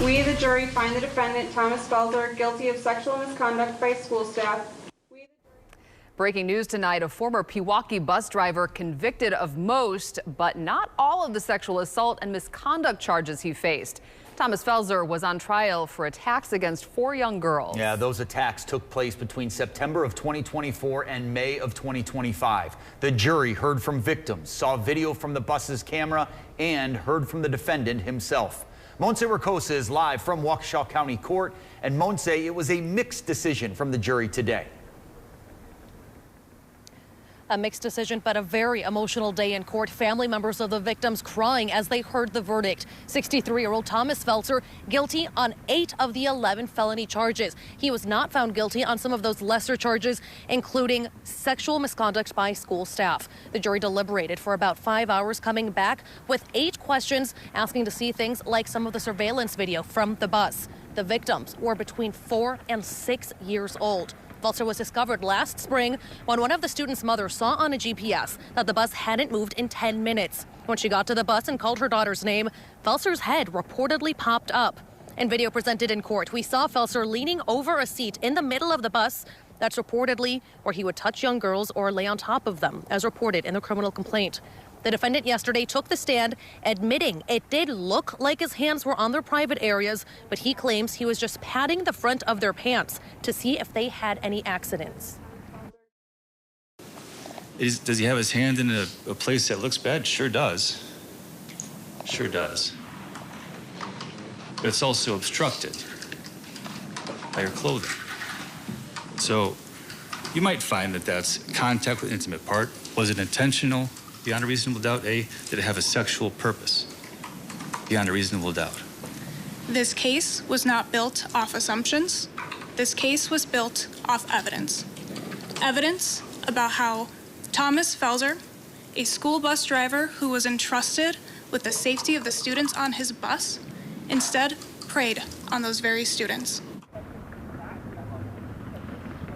We, the jury, find the defendant, Thomas Felser, guilty of sexual misconduct by school staff. Breaking news tonight, a former Pewaukee bus driver convicted of most, but not all of the sexual assault and misconduct charges he faced. Thomas Felser was on trial for attacks against 4 young girls. Yeah, those attacks took place between September of 2024 and May of 2025. The jury heard from victims, saw video from the bus's camera, and heard from the defendant himself. Montse Ricosa is live from Waukesha County Court. And Montse, it was a mixed decision from the jury today. A mixed decision, but a very emotional day in court. Family members of the victims crying as they heard the verdict. 63-year-old Thomas Felser guilty on 8 of the 11 felony charges. He was not found guilty on some of those lesser charges, including sexual misconduct by school staff. The jury deliberated for about 5 hours, coming back with 8 questions, asking to see things like some of the surveillance video from the bus. The victims were between 4 and 6 years old. Felser was discovered last spring when one of the students' mothers saw on a GPS that the bus hadn't moved in 10 minutes. When she got to the bus and called her daughter's name, Felser's head reportedly popped up. In video presented in court, we saw Felser leaning over a seat in the middle of the bus. That's reportedly where he would touch young girls or lay on top of them, as reported in the criminal complaint. The defendant yesterday took the stand, admitting it did look like his hands were on their private areas, but he claims he was just patting the front of their pants to see if they had any accidents. Does he have his hand in a place that looks bad? Sure does. Sure does. But it's also obstructed by your clothing. So you might find that that's contact with an intimate part. Was it intentional? Beyond a reasonable doubt. A, did it have a sexual purpose? Beyond a reasonable doubt. This case was not built off assumptions. This case was built off evidence. Evidence about how Thomas Felser, a school bus driver who was entrusted with the safety of the students on his bus, instead preyed on those very students.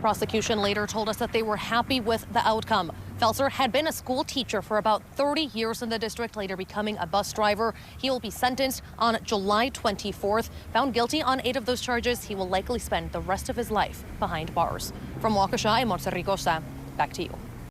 Prosecution later told us that they were happy with the outcome. Felser had been a school teacher for about 30 years in the district, later becoming a bus driver. He will be sentenced on July 24th. Found guilty on 8 of those charges, he will likely spend the rest of his life behind bars. From Waukesha, I'm Montse Ricosa. Back to you.